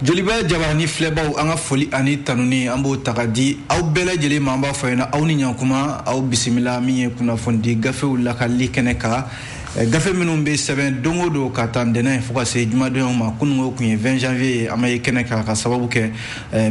Joliba Jabarani Flebaw anga foli ani tanuni ambo takadi aw bela jeli mamba fayna aw ni nyankuma aw bismillah mi kuna fondi gafe wala kali keneka gafe minum be 7 dongo do katandene fuka se juma do ma kungo kunye 20 janvier amaye keneka ka sababu ke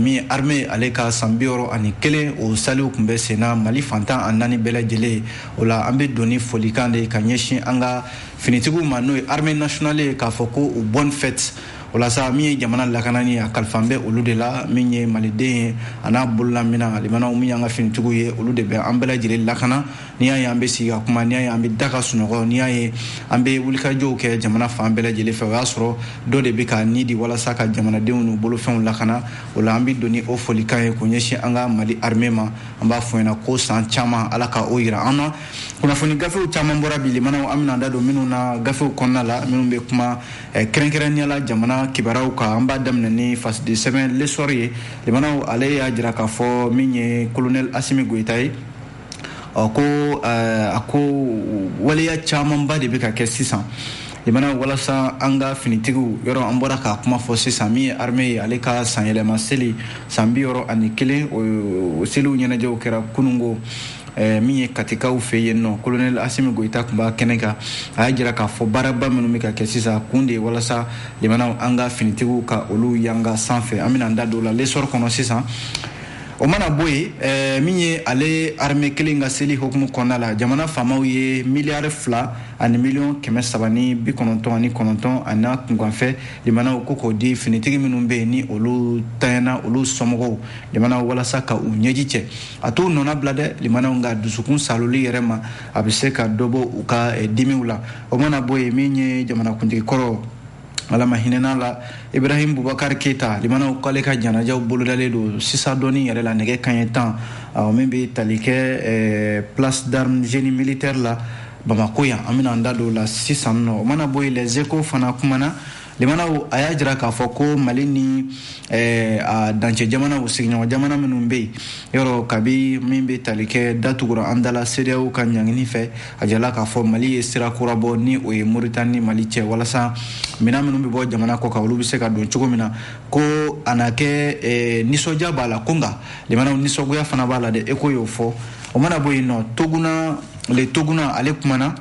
mi armée aleka sambioro ani kele o salu kumbe sena mali fanta anani bela jeli wala ambe doni foli kande kanyeshi anga finitigu mano armée nationale ka foko ou bonne fête wala sa mi jamana lakanani ya kalfambe olu de la minye malide ana bulla mina limana umi yanga fintugu ye olu de be ambela jire lakana niya ya ambe siga kuma niya ya ambe daka sunogo niya ye ambe wulika jo ke jamana fa ambela jile fe wasro do de be ka nidi wala sa ka jamana de unu bolo fen lakana wala ambi doni o folika ye kunyeshi anga mali armema amba fuena ko san chama alaka oira ana kuna foni gafe u chama mbora bi limana amina ndado minu na gafe u konna la minu be kuma krenkrenya la jamana kibaraw ka amba damna ni fas de semaine le soirée le manaw ale ya jira ka fo minye colonel Assimi Goïtaye ako wale ya chaman ba de be ka ke 600 le manaw wala sa anga finitigu yoro ambora ka kuma fo 600 mi armée ale ka sanyele maseli sambi yoro ani kele o selu nyana jaw kera kunungo mi katika ufeye no colonel Assimi Goïta kumba keneka ajira ka fo baraba menu mika kesisa kunde wala sa limana anga finitigu ka olu yanga sanfe amina ndado la lesor kono sisa o mana boy minye ale armée kelinga seli hokmu konala jamana famawiye milliard fla ani million keme sabani bi kononton ani kononton ana kunganfe limana ukoko di finitigi minumbe ni olu tayana olu somogo limana wala saka unyejiche atu nona blade limana nga dusukun saloli yerema abiseka dobo uka dimiula o mana boy minye jamana kundi koro ala mahinena la Ibrahim Boubacar Keita limana ukale ka janaja bolodale do sisa doni yare la nege kanyetan o membe talike place d'armes génie militaire la Bamako ya amina ndado la 600 no mana boy les échos fana kumana limana aya jira ka foko malini a danche jamana usigno jamana menumbe yoro kabi mimbe talike datugura andala seria u kanyangini fe ajala ka fo mali esira kurabo ni o Mauritanie mali che wala sa mina menumbe bo jamana ko ka ulubi se ka don chugo mina ko anake nisoja bala konga limana nisogo ya fana bala de eko yo fo o mana boy no toguna ale kumana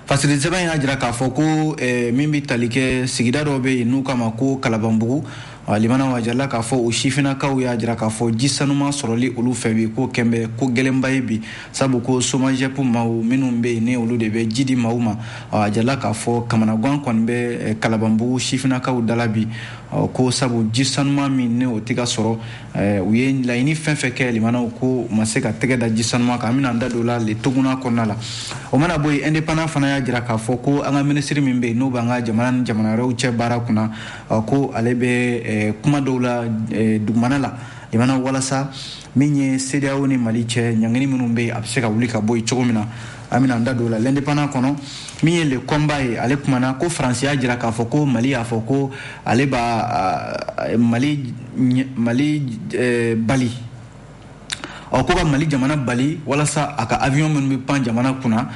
fasiri seba ya jira ka foko mimbi talike sigida robe nuka mako kalabambugu limana wajalla ka fo o shifina ka ya jira ka fo jisanuma soroli olu febi ko kembe ko gelemba bi sabu ko soma jepu mawu minumbe ne olu de be jidi mawuma wajalla ka fo kamana gon konbe kalabambugu shifina ka dalabi ko sabu jisanuma min ne o tiga soro uye la ini fenfe ke limana ko maseka tege da jisanuma ka mina nda dola le tuguna konala o mana boy independent fana ya jira ka fo ko anga ministry mimbe no banga jamana rewche barakuna ko alebe kuma dawla dugmana la limana wala sa minye CEDEAO ni mali che nyangeni minumbe abseka wulika boy chogomina amina ndado la l'indépendant kono minye le combat ale kumana ko France ya jira ka foko mali ya foko ale ba mali bali o ko mali jamana bali wala sa aka avion men pan jamana kuna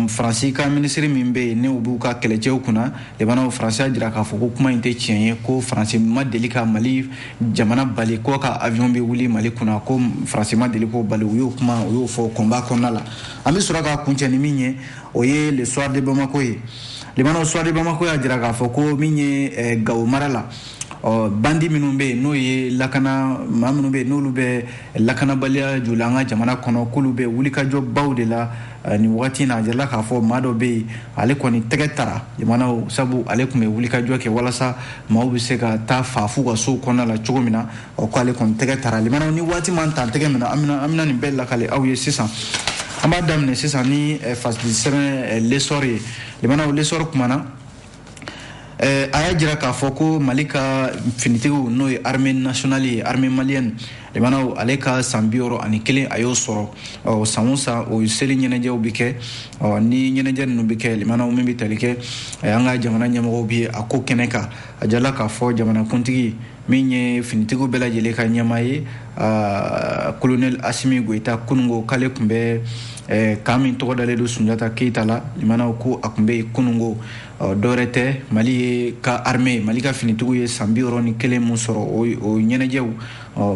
France ka ministre mimbe ne ubuka keleje kuna le bana France jira ka foko kuma inte tienye ko France ma delika mali jamana bali ko ka avion be wuli mali kuna ko France ma deliko bali uyo kuma uyo fo combat konala ami suraka kunchani minye oye le soir de Bamako le bana soir de Bamako ya jira ka foko minye gawo marala bandi minumbe no ye lakana mamunube no lube lakana balia julanga jamana kono kulube wulika job bawde la ni wati na jala ka fo mado be ale koni tegetara jamana sabu ale kume wulika joke wala sa mawbi seka ta fafu ga so kona la chogomina o ko ale kon tegetara limana ni wati man ta tegemina amina ni bella kale awye 600 amba damne 600 ni fas di semaine lesori limana lesor kumana aya jira ka foko malika finitigu no armée nationale armée malienne limana ale ka san 61 a y'o sɔrɔ san o san o seli ɲɛnajɛw bi kɛ ni ɲɛnajɛ ninnu bi kɛ limana min bi tali kɛ an ka jamana ɲɛmɔgɔw bi a ko kɛnɛ kan a jala k'a fɔ jamanakuntigi min ye finitigiw bɛɛ lajɛlen ka ɲɛmaa ye colonel Asimi Goita kunungo k'ale tun bɛ kan min tɔgɔ dalen don Sunjata Keyita la limana ko a tun bɛ yen kunungo dɔwɛrɛ tɛ Mali ye ka armée Mali ka finitigiw ye san 61 mun sɔrɔ o ɲɛnajɛw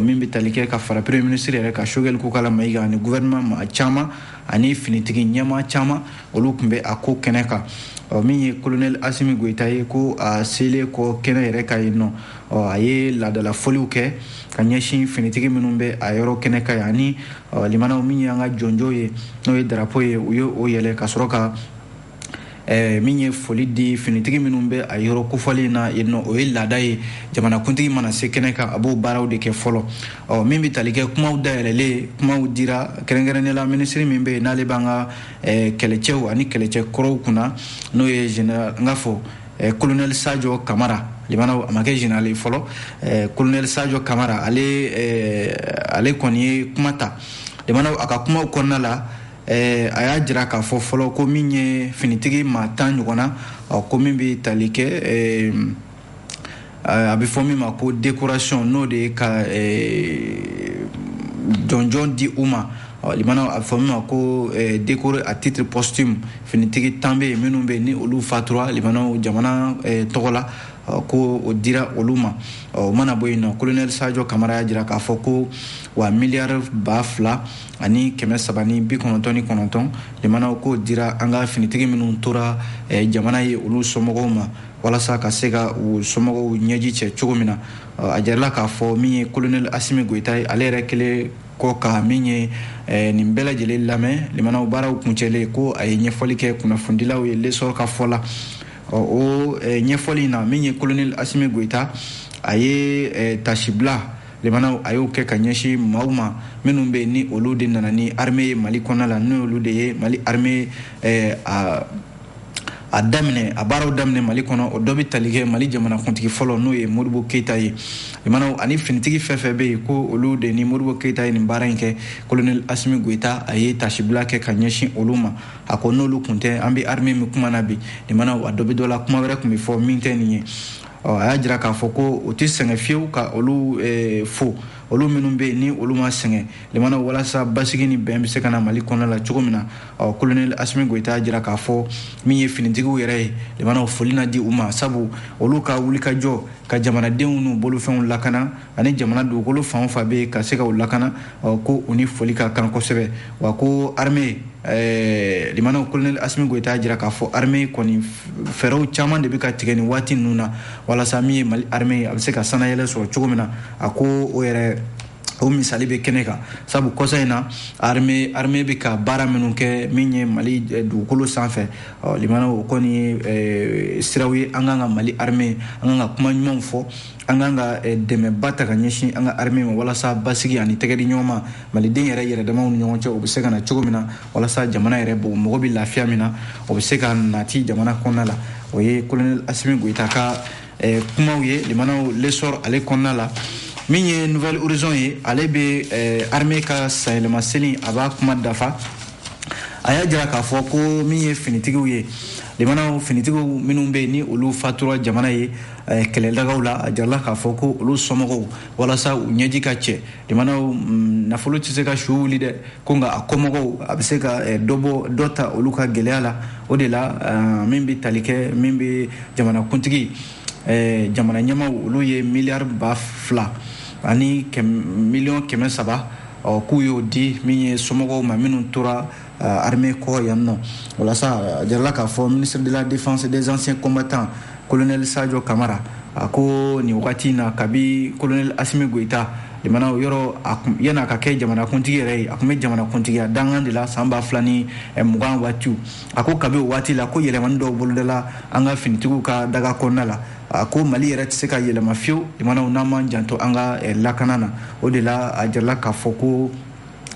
min bɛ tali kɛ ka fara premier ministre yɛrɛ ka Choguel Kokala Mayiga ani gouvernement maa caman ani finitigi ɲɛmaa caman olu tun bɛ a ko kɛnɛ kan min ye colonel Asimi Goita ye ko a selen kɔ kɛnɛ yɛrɛ ka yen nɔ a ye laadala fɔliw kɛ ka ɲɛsin finitigi minnu bɛ a yɔrɔ kɛnɛ kan ani limanaw min ye an ka jɔnjɔw ye n'o ye drapeau ye u ye o yɛlɛ ka sɔrɔ ka min ye foli di finitigi minnu bɛ a yɔrɔ kofɔlen na yen nɔ o ye laada ye jamanakuntigi mana se kɛnɛ kan a b'o baaraw de kɛ fɔlɔ min bɛ tali kɛ kumaw dayɛlɛlen kumaw dira kɛrɛnkɛrɛnnenya minisiri min bɛ yen n'ale b'an ka kɛlɛcɛw ani kɛlɛcɛ kɔrɔw kunna n'o ye général n ka fɔ colonel Sajo Kamara limana a ma kɛ général fɔlɔ colonel Sajo Kamara ale kɔni ye kuma ta limana a ka kumaw kɔnɔna la a y'a jira k'a fɔ fɔlɔ ko min ye finitigi maa 10 ɲɔgɔnna ko min bɛ tali kɛ a bɛ fɔ min ma ko décoration n'o de ye ka jɔnjɔn di u ma limana a bɛ fɔ min ma ko décoré à titre posthume finitigi 10 bɛ yen minnu bɛ yen ni olu fatura limana jamana tɔgɔ la ko o dira olu ma o mana bɔ yen nɔ colonel Sajo Kamara y'a jira k'a fɔ ko wa miliyari 2,000 ani 399 limana ko dira an ka finitigi minnu tora jamana ye olu somɔgɔw ma walasa ka se ka u somɔgɔw ɲɛji cɛ cogo min na a jarala k'a fɔ min ye colonel Asimi Goita ye ale yɛrɛ kelen kɔ ka min ye nin bɛɛ lajɛlen lamɛn limana baaraw kuncɛlen ko a ye ɲɛfɔli kɛ kunnafonidilaw ye lesɔr ka fɔ la o ɲɛfɔli in na min ye colonel Asimi Goita a ye tasibila limana a y'o kɛ ka ɲɛsin maaw ma minnu bɛ ni olu de nana ni armée Mali kɔnɔna la n'o olu de ye Mali armée a daminɛ a baaraw daminɛ Mali kɔnɔ o dɔ bɛ tali kɛ Mali jamanakuntigi fɔlɔ n'o ye Modibo Keyita ye limana ani finitigi fɛn fɛn bɛ yen ko olu de ni Modibo Keyita ye nin baara in kɛ colonel Asimi Goita a ye tasibila kɛ ka ɲɛsin olu ma a ko n'olu kun tɛ an bɛ armée min kuma na bi limana a dɔ bɛ dɔ la kuma wɛrɛ tun bɛ fɔ min tɛ nin ye a y'a jira k'a fɔ ko o tɛ sɛgɛn fiyewu ka olu fo olu minnu bɛ yen ni olu ma sɛgɛn limana walasa basigi ni bɛn bɛ se ka na Mali kɔnɔna la cogo min na colonel Asimi Goita y'a jira k'a fɔ min ye finitigiw yɛrɛ ye limana foli na di u ma sabu olu ka wulikajɔ ka jamanadenw n'u bolofɛnw lakana ani jamana dugukolo fan o fan bɛ yen ka se ka u lakana ko u ni foli ka kan kosɛbɛ wa ko armée limana colonel Asimi Goita y'a jira k'a fɔ armée kɔni fɛɛrɛw caman de bɛ ka tigɛ nin waati ninnu na walasa min ye Mali armée a bɛ se ka sanayɛlɛ sɔrɔ cogo min na a ko o yɛrɛ o misali bɛ kɛnɛ kan sabu kɔsa in na armée bɛ ka baara minnu kɛ min ye Mali dugukolo sanfɛ limana o kɔni ye siraw ye an kan ka Mali armée an kan ka kuma ɲumanw fɔ an kan ka dɛmɛba ta ka ɲɛsin an ka armée ma walasa basigi ani tɛgɛ di ɲɔgɔn ma maliden yɛrɛ yɛrɛdamaw ni ɲɔgɔn cɛ o bɛ se ka na cogo min na walasa jamana yɛrɛ mɔgɔ bɛ lafiya min na o bɛ se ka nati jamana kɔnɔna la o ye colonel Asimi Goita ka kumaw ye limanaw lesɔr ale kɔnɔna la min ye Nouvelle Horizon ye ale bɛ armée ka sanyɛlɛma seli a b'a kuma dafa a y'a jira k'a fɔ ko min ye finitigiw ye limanaw finitigiw minnu bɛ yen ni olu fatura jamana ye kɛlɛdagaw la a jarala k'a fɔ ko olu somɔgɔw walasa u ɲɛji ka cɛ limanaw nafolo tɛ se ka su wuli dɛ ko nka a kɔmɔgɔw a bɛ se ka dɔ ta olu ka gɛlɛya la o de la min bɛ tali kɛ min bɛ jamanakuntigi jamana ɲɛmaw olu ye miliyari 2,000 ani miliyɔn 300 k'u y'o di min ye somɔgɔw ma minnu tora armée kɔ yan nɔ walasa a jarala k'a fɔ ministre de la défense et des anciens combattants colonel Sajo Kamara a ko nin wagati in na kabi colonel Asimi Goita limana yɔrɔ yana ka kɛ jamanakuntigi yɛrɛ ye a tun bɛ jamanakuntigiya dangan de la san 2020 waatiw a ko kabi o waati la ko yɛlɛmani dɔw bolodala an ka finitigiw ka daga kɔnɔna la a ko Mali yɛrɛ tɛ se ka yɛlɛma fiyewu limanaw n'an m'an janto an ka lakana na o de la a jarala k'a fɔ ko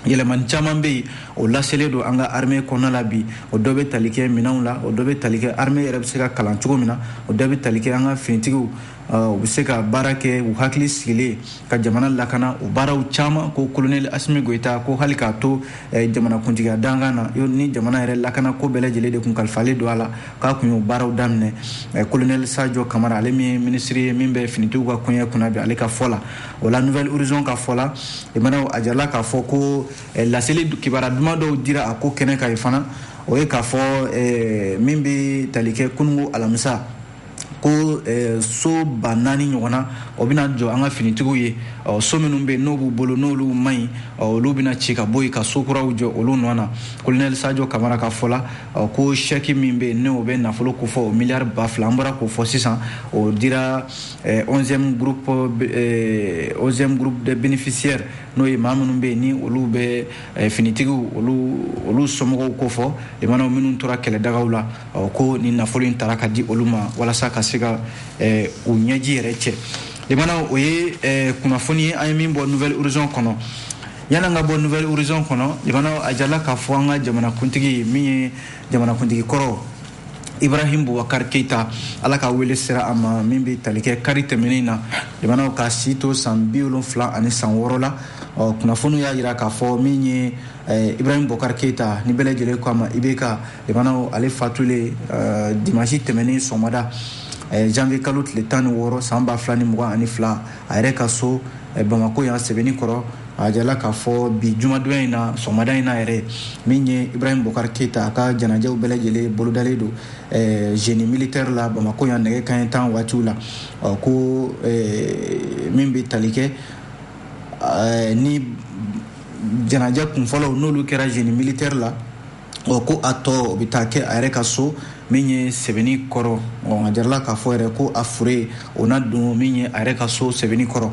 yɛlɛmani caman bɛ yen o laselen don an ka armée kɔnɔna la bi o dɔ bɛ tali kɛ minɛnw la o dɔ bɛ tali kɛ armée yɛrɛ bɛ se ka kalan cogo min na o dɔ bɛ tali kɛ an ka finitigiw u bɛ se ka baara kɛ u hakili sigilen ka jamana lakana o baaraw caman ko colonel Asimi Goita ko hali k'a to jamanakuntigiya dankan na ni jamana yɛrɛ lakana ko bɛɛ lajɛlen de kun kalifalen don a la k'a kun y'o baaraw daminɛ colonel Sadio Kamara ale min ye ministre ye min bɛ finitigiw ka koɲɛ kunna bi ale ka fɔ la o la Nouvelle Horizon ka fɔ la a jarala k'a fɔ ko laseli kibaruya duman dɔw dira a ko kɛnɛ kan ye fana o ye k'a fɔ min bɛ tali kɛ kunungo alamisa ko so 4,000 ɲɔgɔnna o bɛna jɔ an ka finitigiw ye so minnu bɛ n'o b'u bolo n'olu man ɲi olu bɛna ci ka bɔ yen ka so kuraw jɔ olu nɔ na colonel Sadio Kamara ka fɔ la ko chèque min bɛ yen n'o bɛ nafolo ko fɔ o miliyari 2,000 an bɔra k'o fɔ sisan o dira 11e groupe de bénéficiaires n'o ye maa minnu bɛ yen ni olu bɛ finitigiw olu somɔgɔw ko fɔ limanaw minnu tora kɛlɛdagaw la ko ni nafolo in tara ka di olu ma walasa ka se ka u ɲɛji yɛrɛ cɛ limanaw o ye kunnafoni ye an ye min bɔ Nouvelle Horizon kɔnɔ yan'an ka bɔ Nouvelle Horizon kɔnɔ limanaw a jarala k'a fɔ an ka jamanakuntigi min ye jamanakuntigi kɔrɔ Ibrahim Boubacar Keita ala ka wele sera a ma min bɛ tali kɛ kari tɛmɛnen na limanaw ka si to san 76 ani san 6 la kunnafoni y'a jira k'a fɔ min ye Ibrahim Boubacar Keita ni bɛɛ lajɛlen ko a ma IBK limanaw ale fatulen dimanche tɛmɛnen sɔgɔmada janvier kalo tile 16 san 2022 a yɛrɛ ka so Bamako yan sɛbɛnni kɔrɔ a jarala k'a fɔ bi jumadonya in na sɔgɔmada in na yɛrɛ min ye Ibrahim Boubacar Keita a ka janajaw bɛɛ lajɛlen bolodalen don génie militaire la Bamako yan nɛgɛ kanɲɛ 10 waatiw la ko min bɛ tali kɛ ni janaja kunfɔlɔw n'olu kɛra génie militaire la ko a tɔ o bɛ taa kɛ a yɛrɛ ka so min ye sɛbɛnni kɔrɔ a jarala k'a fɔ yɛrɛ ko a fure o na don min ye a yɛrɛ ka so sɛbɛnni kɔrɔ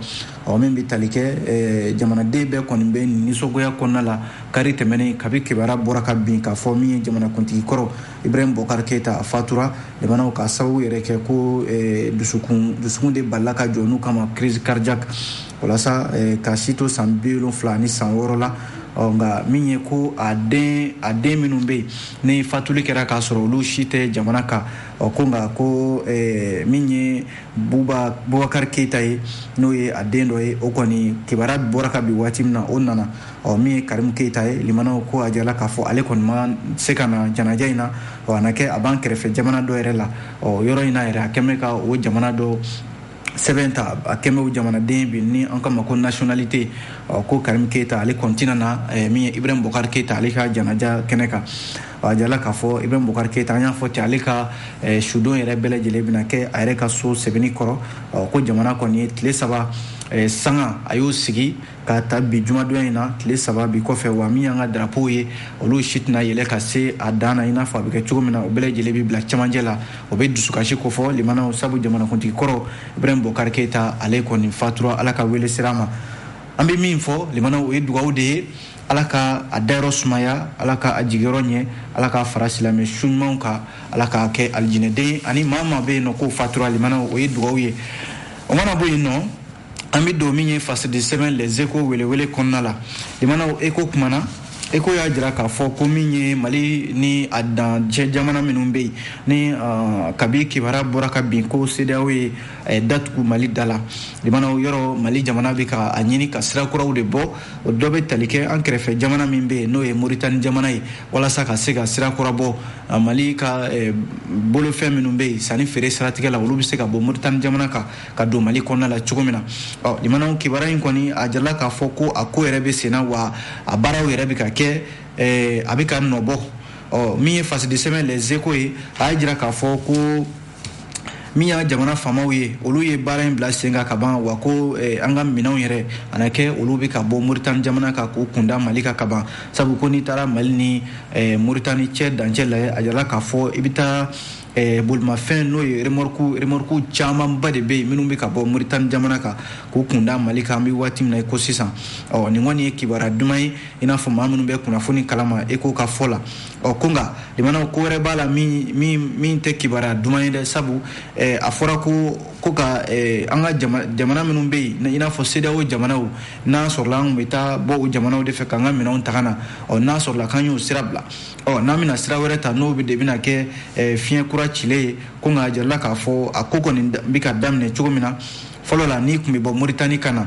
min bɛ tali kɛ jamanaden bɛɛ kɔni bɛ nisɔngoya kɔnɔna la kari tɛmɛnen kabi kibaruya bɔra ka bin k'a fɔ min ye jamanakuntigi kɔrɔ Ibrahim Boubacar Keita a fatura limanaw ka sababu yɛrɛ kɛ ko dusukun de balila ka jɔ n'u kama crise cardiaque walasa ka si to san 70 ani san 6 la nka min ye ko a den minnu bɛ yen ni fatuli kɛra k'a sɔrɔ olu si tɛ jamana kan ko nka ko min ye Boubacar Keita ye n'o ye a den dɔ ye o kɔni kibaruya bɔra ka bin waati min na o nana min ye Karimu Keita ye limanaw ko a jarala k'a fɔ ale kɔni ma se ka na janaja in na a na kɛ a b'an kɛrɛfɛ jamana dɔ yɛrɛ la yɔrɔ in na yɛrɛ a kɛn bɛ ka o jamana dɔ sɛbɛn ta a kɛmɛ o jamanaden bi ni an kama ko nationalité ko Karimu Keita ale kɔntina na min ye Ibrahim Boubacar Keita ale ka janaja kɛnɛ kan a jarala k'a fɔ Ibrahim Boubacar Keita an y'a fɔ ten ale ka sudon yɛrɛ bɛɛ lajɛlen bɛna kɛ a yɛrɛ ka so sɛbɛnni kɔrɔ ko jamana kɔni ye tile 3 sanga a y'o sigi ka ta bi jumadonya in na tile 3 bi kɔfɛ wa min y'an ka drapeau ye olu si tɛna yɛlɛ ka se a dan na i n'a fɔ a bɛ kɛ cogo min na o bɛɛ lajɛlen bɛ bila cɛmancɛ la o bɛ dusukasi ko fɔ limanaw sabu jamanakuntigi kɔrɔ Ibrahim Boubacar Keita ale kɔni fatura ala ka wele sira ma an bɛ min fɔ limanaw o ye dugawu de ye ala ka a dayɔrɔ sumaya ala ka a jigiyɔrɔ ɲɛ ala ka fara silamɛ su ɲumanw kan ala ka kɛ alijinɛden ani maa maa bɛ yen nɔ k'o fatura limanaw o ye dugawu ye o mana bɔ yen nɔ an bɛ don min ye fasidi sɛbɛn les échos welewele kɔnɔna la limanaw eko kumana eko y'a jira k'a fɔ ko min ye Mali ni a dancɛ jamana minnu bɛ yen ni kabi kibaruya bɔra ka bin ko CEDEAO ye datugu Mali da la limanaw yɔrɔ Mali jamana bɛ ka a ɲini ka sira kuraw de bɔ o dɔ bɛ tali kɛ an kɛrɛfɛ jamana min bɛ yen n'o ye Mauritanie jamana ye walasa ka se ka sira kura bɔ Mali ka bolofɛn minnu bɛ yen sanni feere siratigɛ la olu bɛ se ka bɔ Mauritanie jamana kan ka don Mali kɔnɔna la cogo min na limanaw kibaruya in kɔni a jarala k'a fɔ ko a ko yɛrɛ bɛ sen na wa a baaraw yɛrɛ bɛ ka kɛ a bɛ ka nɔbɔ min ye fasidi sɛbɛn les échos ye a y'a jira k'a fɔ ko min y'a jamana faamaw ye olu ye baara in bila sen kan ka ban wa ko an ka minɛnw yɛrɛ a na kɛ olu bɛ ka bɔ Mauritanie jamana kan k'u kunda Mali kan ka ban sabu ko n'i taara Mali ni Mauritanie cɛ dancɛ lajɛ a jarala k'a fɔ i bɛ taa bolimafɛn n'o ye remorque caman ba de bɛ yen minnu bɛ ka bɔ Mauritanie jamana kan k'u kunda Mali kan an bɛ waati min na i ko sisan nin kɔni ye kibaruya duman ye i n'a fɔ maa minnu bɛ kunnafoni kalama ECHO ka fɔ la ko nka limanaw ko wɛrɛ b'a la min tɛ kibaruya duman ye dɛ sabu a fɔra ko ka an ka jamana minnu bɛ yen i n'a fɔ CEDEAO jamanaw n'a sɔrɔla an bɛ taa bɔ o jamanaw de fɛ k'an ka minɛnw ta ka na n'a sɔrɔla k'an y'o sira bila n'an bɛna sira wɛrɛ ta n'o de bɛna kɛ fiɲɛ kura cilen ye ko nka a jirala k'a fɔ a ko kɔni bɛ ka daminɛ cogo min na fɔlɔ la n'i tun bɛ bɔ Mauritanie ka na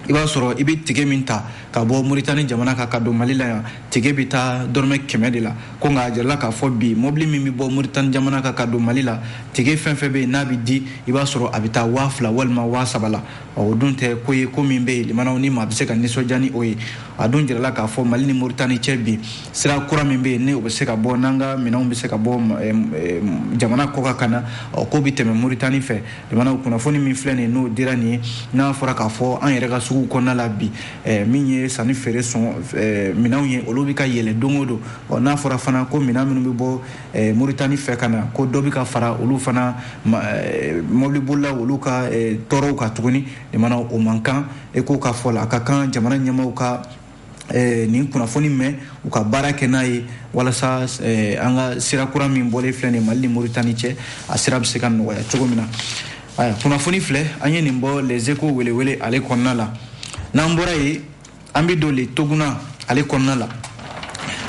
i b'a sɔrɔ i bɛ tige min ta ka bɔ Mauritanie jamana kan ka don Mali la yan tige bɛ taa dɔrɔmɛ 100 de la ko nka a jirala k'a fɔ bi mobili min bɛ bɔ Mauritanie jamana kan ka don Mali la tige fɛn fɛn bɛ yen n'a bɛ di i b'a sɔrɔ a bɛ taa 2000 walima 3000 la o dun tɛ ko ye ko min bɛ yen limanaw ni maa bɛ se ka nisɔndiya ni o ye a dun jirala k'a fɔ Mali ni Mauritanie cɛ bi sira kura min bɛ yen ni o bɛ se ka bɔ n'an ka minɛnw bɛ se ka bɔ jamana kɔ kan na ko bɛ tɛmɛ Mauritanie fɛ limanaw kunnafoni min filɛ nin ye n'o dira nin ye n'a fɔra k'a fɔ an yɛrɛ ka sugu kɔnɔna la bi min ye sanni feere minɛnw ye olu bɛ ka yɛlɛ don o don n'a fɔra fana ko minɛn minnu bɛ bɔ Mauritanie fɛ ka na ko dɔ bɛ ka fara olu fana mobili bolila olu ka tɔɔrɔw kan tuguni limanaw o man kan ECHO ka fɔ la a ka kan jamana ɲɛmaaw ka nin kunnafoni mɛn u ka baara kɛ n'a ye walasa an ka sira kura min bɔlen filɛ nin Mali ni Mauritanie cɛ a sira bɛ se ka nɔgɔya cogo min na kunnafoni filɛ an ye nin bɔ les ECHO welewele ale kɔnɔna la n'an bɔra yen an bɛ don le Toguna ale kɔnɔna la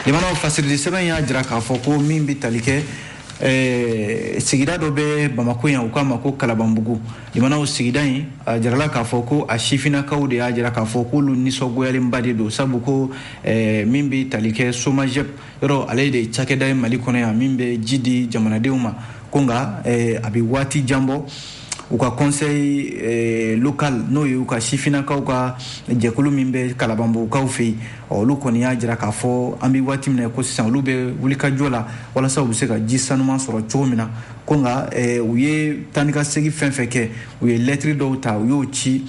limanaw fasirili sɛbɛn y'a jira k'a fɔ ko min bɛ tali kɛ sigida dɔ bɛ Bamako yan u k'a ma ko Kalabanbugu limanaw sigida in a jirala k'a fɔ ko a sifinnakaw de y'a jira k'a fɔ k'olu nisɔngoyalenba de don sabu ko min bɛ tali kɛ SOMAGEP yɔrɔ ale de ye cakɛda ye Mali kɔnɔ yan min bɛ ji di jamanadenw ma ko nka a bɛ waati jan bɔ u ka conseil local n'o ye u ka sifinnakaw ka jɛkulu min bɛ Kalabanbugukaw fɛ yen olu kɔni y'a jira k'a fɔ an bɛ waati min na ko sisan olu bɛ wulikajɔ la walasa u bɛ se ka ji sanuman sɔrɔ cogo min na ko nka u ye taa ni ka segin fɛn fɛn kɛ u ye lɛtiri dɔw ta u y'o ci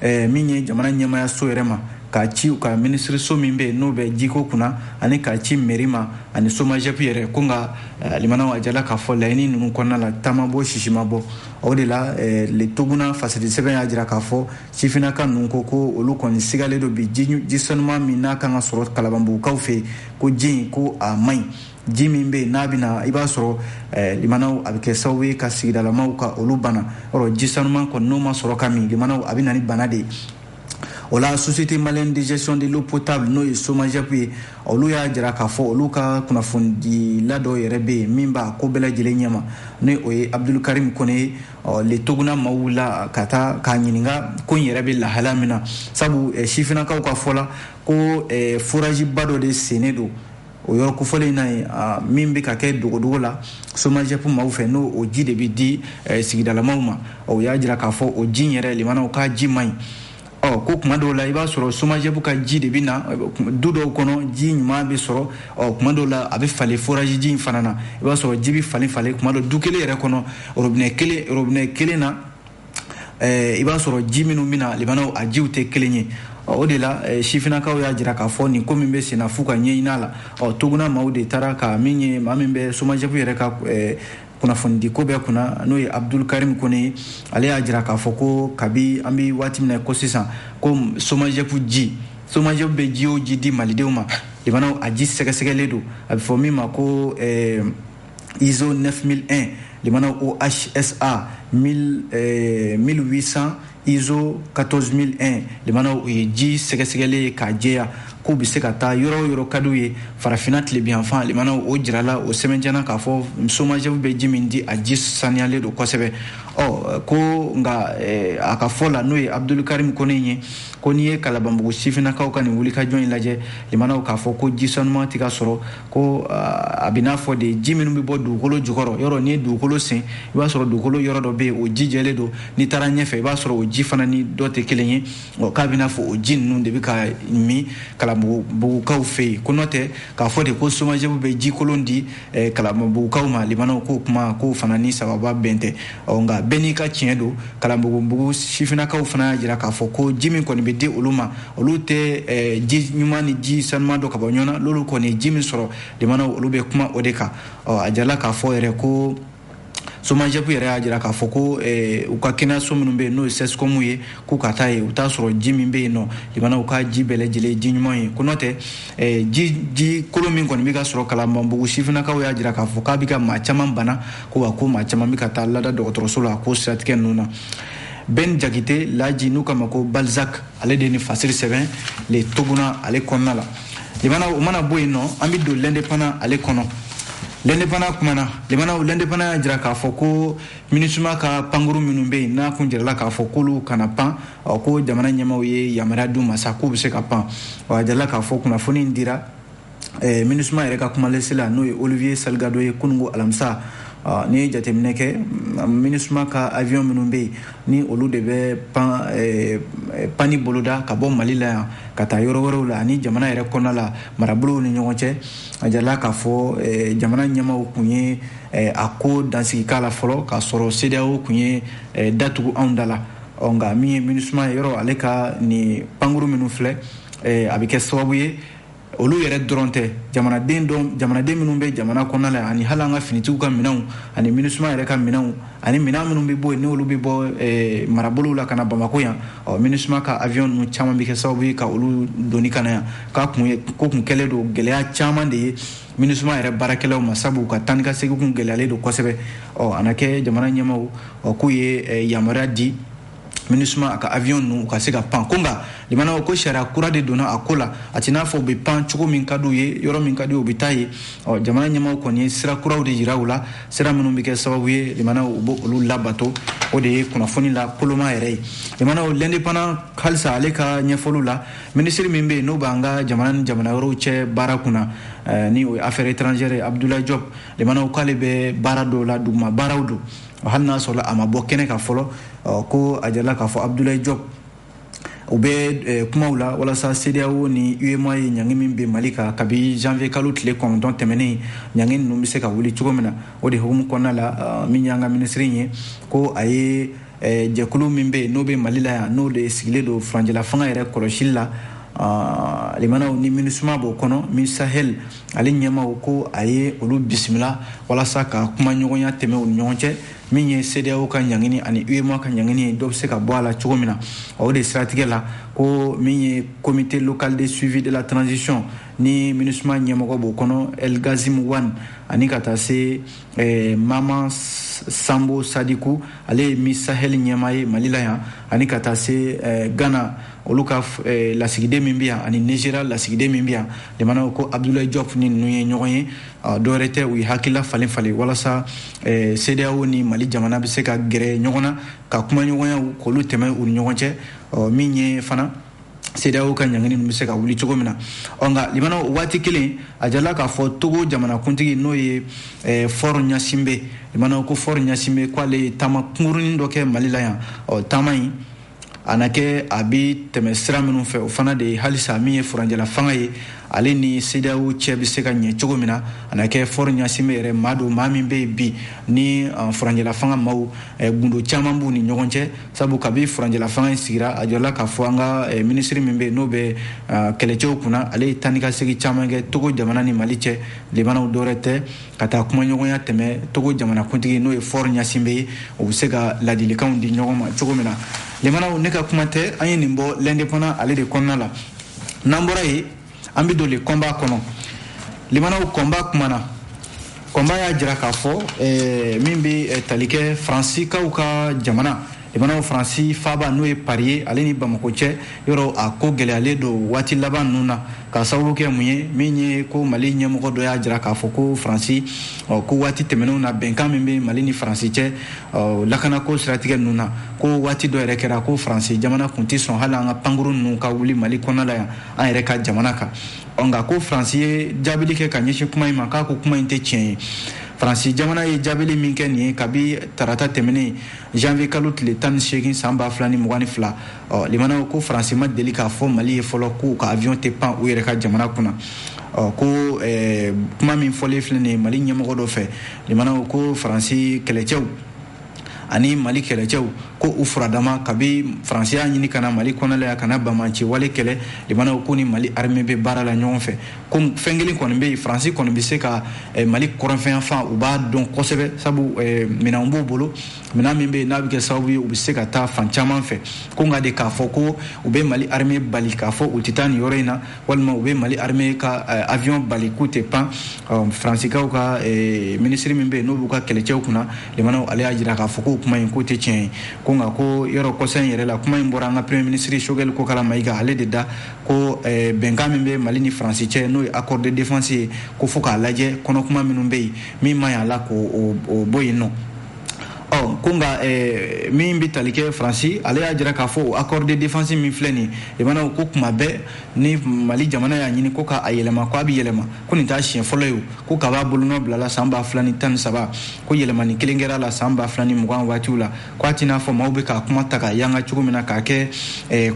min ye jamana ɲɛmayaso yɛrɛ ma k'a ci u ka minisiriso min bɛ yen n'o bɛ jiko kunna ani k'a ci mairie ma ani SOMAGEP yɛrɛ ko nka limanaw a jala k'a fɔ laɲini ninnu kɔnɔna la taama bɔ sisi ma bɔ o de la le Toguna fasiri sɛbɛn y'a jira k'a fɔ sifinnaka ninnu ko olu kɔni sigalen don bi ji sanuman min n'a kan ka sɔrɔ Kalabanbugukaw fɛ yen ko ji in ko a man ɲi ji min bɛ yen n'a bɛna i b'a sɔrɔ limanaw a bɛ kɛ sababu ye ka sigidalamaw ka olu bana yɔrɔ ji sanuman kɔni n'o ma sɔrɔ ka min limanaw a bɛ na ni bana de ye o la société malienne de gestion de l'eau potable n'o ye SOMAGEP ye olu y'a jira k'a fɔ olu ka kunnafonidila dɔw yɛrɛ bɛ yen min b'a ko bɛɛ lajɛlen ɲɛma ni o ye Abdul Karim Kone ye le Toguna maaw wulila ka taa k'a ɲininka ko in yɛrɛ bɛ lahala min na sabu sifinnakaw ka fɔ la ko forage ba dɔ de sennen don o yɔrɔ kofɔlen na ye min bɛ ka kɛ dogodogo la SOMAGEP maaw fɛ n'o o ji de bɛ di sigidalamaw ma o y'a jira k'a fɔ o ji in yɛrɛ limanaw k'a ji man ɲi ko kuma dɔw la i b'a sɔrɔ SOMAGEP ka ji de bɛ na du dɔw kɔnɔ ji ɲuman bɛ sɔrɔ kuma dɔw la a bɛ falen forage ji in fana na i b'a sɔrɔ ji bɛ falen kuma dɔw du kelen yɛrɛ kɔnɔ robinet kelen na i b'a sɔrɔ ji minnu bɛ na limanaw a jiw tɛ kelen ye o de la sifinnakaw y'a jira k'a fɔ nin ko min bɛ sen na f'u ka ɲɛɲini a la Toguna maaw de taara ka min ye maa min bɛ SOMAGEP yɛrɛ ka kunnafonidi ko bɛɛ kunna n'o ye Abdul Karim Kone ye ale y'a jira k'a fɔ ko kabi an bɛ waati min na ko sisan ko SOMAGEP bɛ ji o ji di malidenw ma limanaw a ji sɛgɛsɛgɛlen don a bɛ fɔ min ma ko ISO 9001 limanaw OHSA 1800 ISO 14001 limanaw o ye ji sɛgɛsɛgɛlen ye k'a jɛya k'u bɛ se ka taa yɔrɔ o yɔrɔ ka d'u ye farafinna tilebiyanfan limanaw o jirala o sɛbɛntiya k'a fɔ SOMAGEP bɛ ji min di a ji saniyalen don kosɛbɛ ko nka a ka fɔ la n'o ye Abdul Karim Kone ye ko n'i ye Kalabanbugu sifinnakaw ka nin wulikajɔ in lajɛ limanaw k'a fɔ ko ji sanuman tɛ ka sɔrɔ ko a bɛ n'a fɔ de ji minnu bɛ bɔ dugukolo jukɔrɔ yɔrɔ n'i ye dugukolo sen i b'a sɔrɔ dugukolo yɔrɔ dɔ bɛ yen o ji jɛlen don n'i taara ɲɛfɛ i b'a sɔrɔ o ji fana ni dɔ tɛ kelen ye k'a bɛ n'a fɔ o ji ninnu de bɛ ka min Kalabanbugukaw fɛ yen ko n'o tɛ k'a fɔ de ko SOMAGEP bɛ ji kolon di Kalabanbugukaw ma limanaw k'o kuma k'o fana ni sababa bɛn tɛ nka bɛɛ n'i ka tiɲɛ don Kalabanbugu sifinnakaw fana y'a jira k'a fɔ ko ji min kɔni bɛ di olu ma olu tɛ ji ɲuman ni ji sanuman dɔ ka bɔ ɲɔgɔn na n'olu kɔni ye ji min sɔrɔ limanaw olu bɛ kuma o de kan a jirala k'a fɔ yɛrɛ ko somajepu yɛrɛ y'a jira k'a fɔ ko u ka kɛnɛyaso minnu bɛ yen n'o ye sescomu ye k'u ka taa ye u t'a sɔrɔ ji min bɛ yen nɔ limana u ka ji bɛɛ lajɛlen ji ɲuman ye ko n'o tɛ ji kolo min kɔni bɛ ka sɔrɔ Kalabanbugu sifinnakaw y'a jira k'a fɔ k'a bɛ ka maa caman bana ko wa ko maa caman bɛ ka taa lada dɔgɔtɔrɔso la ko siratigɛ ninnu na. Ben Jakite laji n'u k'a ma ko Balzac ale de ni fasiri sɛbɛn le Toguna ale kɔnɔna la limana o mana bɔ yen nɔ an bɛ don l'indépendant ale kɔnɔ. L'indépendant kumana limana l'indépendant y'a jira k'a fɔ ko MINUSMA ka pankuru minnu bɛ yen n'a kun jirala k'a fɔ k'olu kana pan ko jamana ɲɛmaaw ye yamaruya d'u ma sa k'u bɛ se ka pan a jirala k'a fɔ kunnafoni in dira MINUSMA yɛrɛ ka kumalesi la n'o ye Olivier Salgado ye kunungo alamisa ni ye jateminɛ kɛ MINUSMA ka avion minnu bɛ yen ni olu de bɛ pani boloda ka bɔ Mali la yan ka taa yɔrɔ wɛrɛw la ani jamana yɛrɛ kɔnɔna la marabolow ni ɲɔgɔn cɛ a jirala k'a fɔ jamana ɲɛmaaw kun ye a ko dansigi k'a la fɔlɔ k'a sɔrɔ CEDEAO kun ye datugu anw da la nka min ye MINUSMA yɔrɔ ale ka nin pankuru minnu filɛ a bɛ kɛ sababu ye olu yɛrɛ dɔrɔn tɛ jamanaden minnu bɛ jamana kɔnɔna la ani hali an ka finitigiw ka minɛnw ani MINUSMA yɛrɛ ka minɛnw ani minɛn minnu bɛ bɔ yen n'olu bɛ bɔ marabolow la ka na Bamako yan MINUSMA ka avion ninnu caman bɛ kɛ sababu ye ka olu doni ka na yan ko kun kɛlen don gɛlɛya caman de ye MINUSMA yɛrɛ baarakɛlaw ma sabu ka taa ni ka segin kun gɛlɛyalen don kosɛbɛ a na kɛ jamana ɲɛmaaw k'u ye yamaruya di MINUSMA a ka avion ninnu ka se ka pan ko nka limana ko sariya kura de donna a ko la a tɛ n'a fɔ u bɛ pan cogo min ka d'u ye yɔrɔ min ka di u bɛ taa ye jamana ɲɛmaaw kɔni ye sira kuraw de jira u la sira minnu bɛ kɛ sababu ye limana u b'o olu labato o de ye kunnafoni la koloma yɛrɛ ye limana l'indépendant halisa ale ka ɲɛfɔliw la minisiri min bɛ yen n'o b'an ka jamana ni jamana wɛrɛw cɛ baara kunna ni o ye affaires étrangères ye Abdoulaye Diop limana k'ale bɛ baara dɔw la duguma baaraw don hali n'a sɔrɔ a ma bɔ kɛnɛ kan fɔlɔ ko a jirala k'a fɔ Abdoulaye Diop u bɛ kumaw la walasa CEDEAO ni UEMOA ye ɲangi min bɛ Mali kan kabi janvier kalo tile 9 tɛmɛnen ɲangi ninnu bɛ se ka wuli cogo min na o de hukumu kɔnɔna la min y'an ka minisiri ye ko a ye jɛkulu min bɛ yen n'o bɛ Mali la yan n'o de sigilen don furancɛla fanga yɛrɛ kɔlɔsili la limanaw ni MINUSMA b'o kɔnɔ min Sahel ale ɲɛmaaw ko a ye olu bisimila walasa ka kuma ɲɔgɔnya tɛmɛ u ni ɲɔgɔn cɛ min ye CEDEAO ka ɲangini ani UEMOA ka ɲangini dɔ bɛ se ka bɔ a la cogo min na o de siratigɛ la ko min ye comité local de suivi de la transition ni MINUSMA ɲɛmɔgɔ b'o kɔnɔ El Gazim Wan ani ka taa se Mama Sambo Sadiku ale ye min Sahel ɲɛmaa ye Mali la yan ani ka taa se Ghana olu ka lasigiden min bɛ yan ani Nigeria lasigiden min bɛ yan limanaw ko Abdoulaye Diop ni ninnu ye ɲɔgɔn ye dɔwɛrɛ tɛ u ye hakilila falen walasa CEDEAO ni Mali jamana bɛ se ka gɛrɛ ɲɔgɔn na ka kuma ɲɔgɔnya k'olu tɛmɛ u ni ɲɔgɔn cɛ min ye fana CEDEAO ka ɲangini bɛ se ka wuli cogo min na nka limana waati kelen a jirala k'a fɔ Togo jamanakuntigi n'o ye Faure Gnassingbé limana ko Faure Gnassingbé k'ale ye taama kunkurunin dɔ kɛ Mali la yan taama in a na kɛ a bɛ tɛmɛ sira minnu fɛ o fana de ye halisa min ye furancɛla fanga ye ale ni CEDEAO cɛ bɛ se ka ɲɛ cogo min na a na kɛ Faure Gnassingbé yɛrɛ maa don maa min bɛ yen bi ni furancɛla fanga maaw gundo caman b'u ni ɲɔgɔn cɛ sabu kabi furancɛla fanga in sigira a jɔla k'a fɔ an ka minisiri min bɛ yen n'o bɛ kɛlɛcɛw kunna ale ye taa ni ka segin caman kɛ Togo jamana ni Mali cɛ limanaw dɔwɛrɛ tɛ ka taa kuma ɲɔgɔnya tɛmɛ Togo jamanakuntigi n'o ye Faure Gnassingbé ye o bɛ se ka ladilikanw di ɲɔgɔn ma cogo min na limanaw ne ka kuma tɛ an ye nin bɔ l'indépendant ale de kɔnɔna la n'an bɔra yen an bɛ don le combat kɔnɔ limanaw combat kumana combat y'a jira k'a fɔ min bɛ tali kɛ Faransi kaw ka jamana limanaw Faransi faaba n'o ye Paris ye ale ni Bamako cɛ yɔrɔ a ko gɛlɛyalen don waati laban ninnu na ka sababu kɛ mun ye min ye ko Mali ɲɛmɔgɔ dɔ y'a jira k'a fɔ ko Faransi ko waati tɛmɛnenw na bɛnkan min bɛ Mali ni Faransi cɛ lakanako siratigɛ ninnu na ko waati dɔ yɛrɛ kɛra ko Faransi jamana kun tɛ sɔn hali an ka pankuru ninnu ka wuli Mali kɔnɔna la yan an yɛrɛ ka jamana kan nka ko Faransi ye jaabili kɛ ka ɲɛsin kuma in ma k'a ko kuma in tɛ tiɲɛ ye Faransi jamana ye jaabili min kɛ nin ye kabi tarata tɛmɛnen janvier kalo tile 18 san 2022 limanaw ko Faransi ma deli k'a fɔ Mali ye fɔlɔ k'u ka avion tɛ pan u yɛrɛ ka jamana kunna ko kuma min fɔlen filɛ nin ye Mali ɲɛmɔgɔ dɔ fɛ limanaw ko Faransi kɛlɛcɛw ani Mali kɛlɛcɛw ko u furadama kabi Faransiya ɲini kana Mali kɔnɔla ya kana bamanci wale kɛlɛ limanaw ko ni Mali armée bɛ baara la ɲɔgɔn fɛ ko fɛn kelen kɔni bɛ Faransi kɔni bɛ se ka Mali kɔrɔnfɛn fan u b'a dɔn kosɛbɛ sabu minɛn b'u bolo minɛn min bɛ n'a bɛ kɛ sababu ye u bɛ se ka taa fan caman fɛ ko nka de k'a fɔ ko u bɛ Mali armée bali k'a fɔ u tɛ taa nin yɔrɔ in na walima u bɛ Mali armée ka avion bali k'u tɛ pan Faransikaw ka ministre min bɛ n'o b'u ka kɛlɛcɛw kunna limanaw ale y'a jira k'a fɔ ko kuma in ko tɛ tiɲɛ ye ko nka ko yɔrɔ kɔsa in yɛrɛ la kuma in bɔra an ka premier ministre Choguel Kokala Mayiga ale de da ko bɛnkan min bɛ Mali ni Faransi cɛ n'o ye accord de défense ye ko fo k'a lajɛ kɔnɔ kuma minnu bɛ yen min man ɲi a la k'o bɔ yen nɔ ko nka min bɛ tali kɛ Faransi ale y'a jira k'a fɔ o accord de défense min filɛ nin ye limanaw ko kuma bɛɛ ni Mali jamana y'a ɲini ko k'a yɛlɛma ko a bɛ yɛlɛma ko nin t'a siɲɛ fɔlɔ ye o ko k'a b'a bolonɔ bila la san 2013 ko yɛlɛmani kelen kɛra la san 2020 waatiw la ko a tɛ n'a fɔ maaw bɛ k'a kuma ta k'a yanga cogo min na k'a kɛ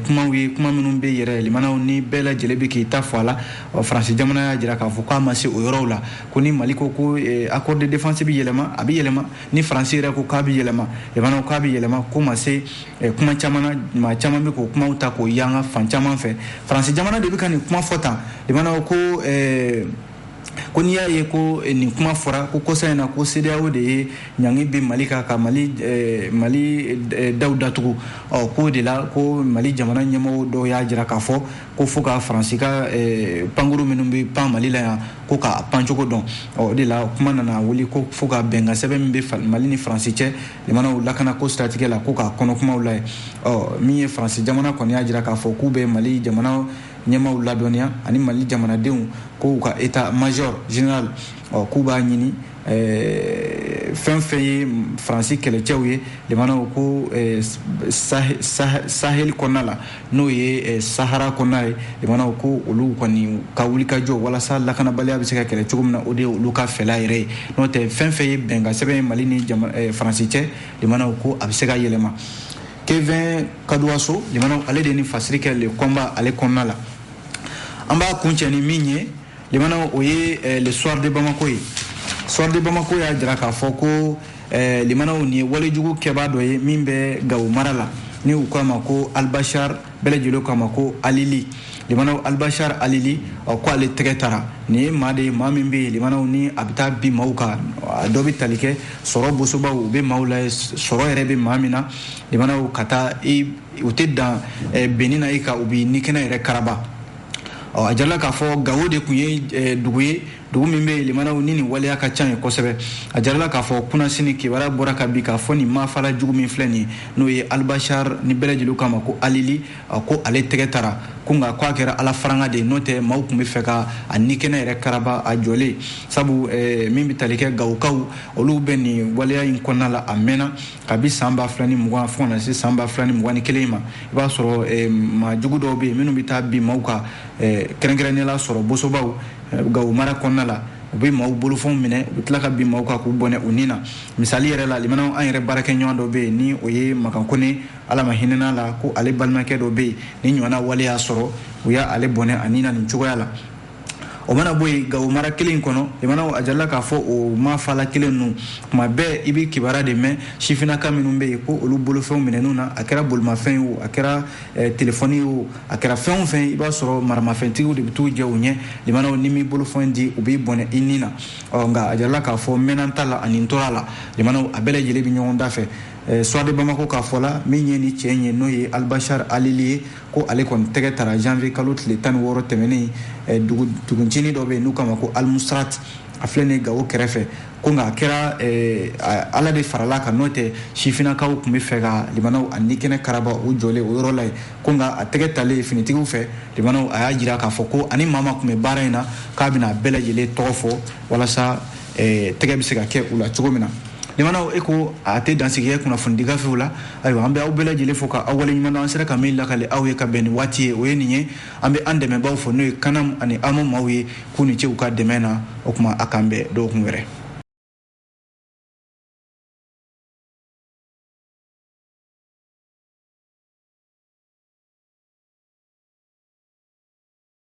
kumaw ye kuma minnu bɛ yɛrɛ limanaw ni bɛɛ lajɛlen bɛ k'i ta fɔ a la Faransi jamana y'a jira k'a fɔ k'a ma se o yɔrɔw la ko ni Mali ko accord de défense bɛ yɛlɛma a bɛ yɛlɛma ni Faransi yɛrɛ ko k'a bɛ yɛlɛma limanaw k'a bɛ yɛlɛma ko ma se kuma caman na maa caman bɛ k'o kumaw ta k'o yanga fan caman fɛ Faransi jamana de bɛ ka nin kuma fɔ tan limanaw ko n'i y'a ye ko nin kuma fɔra ko kɔsa in na ko CEDEAO de ye ɲangi bɛ Mali kan ka Mali daw datugu k'o de la ko Mali jamana ɲɛmɔgɔ dɔw y'a jira k'a fɔ ko fo ka Faransi ka pankuru minnu bɛ pan Mali la yan ko k'a pan cogo dɔn o de la kuma nana wuli ko fo ka bɛnkan sɛbɛn min bɛ Mali ni Faransi cɛ limanaw lakana ko siratigɛ la ko k'a kɔnɔ kumaw la min ye Faransi jamana kɔni y'a jira k'a fɔ k'u bɛ Mali jamana ɲɛmaw ladɔnniya ani Mali jamanadenw ko ka état major général k'u b'a ɲini fɛn fɛn ye Faransi kɛlɛcɛw ye limanaw ko Sahel kɔnɔna la n'o ye Sahara kɔnɔna ye limanaw ko olu kɔni ka wuli ka jɔ walasa lakanabaliya bɛ se ka kɛlɛ cogo min na o de ye olu ka fɛla yɛrɛ ye n'o tɛ fɛn fɛn ye bɛnkan sɛbɛn ye Mali ni Faransi cɛ limanaw ko a bɛ se ka yɛlɛma Kevin Kadouasso limanaw ale de ni fasiri kɛ le combat ale kɔnɔna la an b'a kuncɛ ni min ye limanaw o ye le soir de Bamako ye soir de Bamako y'a jira k'a fɔ ko limanaw nin ye walejugu kɛbaa dɔ ye min bɛ Gawo mara la ni u k'a ma ko Albachar bɛɛ lajɛlen k'a ma ko Alili limanaw Albachar Alili ko ale tɛgɛ tara nin ye maa de ye maa min bɛ yen limanaw ni a bɛ taa bin maaw kan dɔ bɛ tali kɛ sɔrɔ bosobaw u bɛ maaw la sɔrɔ yɛrɛ bɛ maa min na limanaw ka taa u tɛ dan benni na i kan u bɛ nikɛnɛ yɛrɛ karaba a jarala k'a fɔ Gawo de tun ye dugu ye dugu min bɛ limanaw ni nin waleya ka ca ye kosɛbɛ a jarala k'a fɔ kunnasini kibaruya bɔra ka bin k'a fɔ nin maafala jugu min filɛ nin ye n'o ye Albachar ni bɛɛ lajɛlen k'a ma ko Alili ko ale tɛgɛ tara ko nka k'a kɛra ala faranga de ye n'o tɛ maaw tun bɛ fɛ ka a nikɛnɛ yɛrɛ karaba a jɔlen sabu min bɛ tali kɛ Gawokaw olu bɛ nin waleya in kɔnɔna la a mɛnna kabi san 2020 fo ka na se san 2021 ma i b'a sɔrɔ maa jugu dɔw bɛ yen minnu bɛ taa bin maaw kan kɛrɛnkɛrɛnnenya la sɔrɔ bosobaw Gawo mara kɔnɔna la u bɛ maaw bolofɛnw minɛ u bɛ tila ka bin maaw kan k'u bɔnɛ u nin na misali yɛrɛ la limanaw an yɛrɛ baarakɛɲɔgɔn dɔ bɛ yen ni o ye Makan Kone ala ma hinɛna la ko ale balimakɛ dɔ bɛ yen ni ɲɔgɔnna wale y'a sɔrɔ u y'a ale bɔnɛ a nin na nin cogoya la o mana bɔ yen Gawo mara kelen kɔnɔ limanaw a jarala k'a fɔ o maafala kelen ninnu tuma bɛɛ i bɛ kibaruya de mɛn sifinnaka minnu bɛ yen ko olu bolofɛnw minɛnw na a kɛra bolimafɛn ye o a kɛra telefɔni ye o a kɛra fɛn o fɛn i b'a sɔrɔ maramafɛntigiw de bɛ t'u jɛ u ɲɛ limanaw ni min bolofɛn di u b'i bɔnɛ i nin na nka a jarala k'a fɔ mɛnna ta la ani n tora la limanaw a bɛɛ lajɛlen bɛ ɲɔgɔn da fɛ soir de Bamako k'a fɔ la min ye ni cɛ in ye n'o ye Albachar Alili ye ko ale kɔni tɛgɛ tara janvier kalo tile 16 tɛmɛnen duguncinin dɔ bɛ yen n'u k'a ma ko Almusrat a filɛ nin ye Gawo kɛrɛfɛ ko nka a kɛra ala de farala kan n'o tɛ sifinnakaw tun bɛ fɛ ka limanaw a nikɛnɛ karaba u jɔlen o yɔrɔ la yen ko nka a tɛgɛ talen finitigiw fɛ limanaw a y'a jira k'a fɔ ko ani maa tun bɛ baara in na k'a bɛna bɛɛ lajɛlen tɔgɔ fɔ walasa tɛgɛ bɛ se ka kɛ u la cogo min na limanaw e ko a tɛ dansigi kunnafoni gafew la ayiwa an bɛ aw bɛɛ lajɛlen fɔ ka aw waleɲuman dɔn an sera ka min lakale aw ye ka bɛn ni waati ye o ye nin ye an bɛ an dɛmɛbaaw fɔ n'o ye Kanam ani Amo maaw ye k'u ni ce u ka dɛmɛ na o tuma a k'an bɛn dɔgɔkun wɛrɛ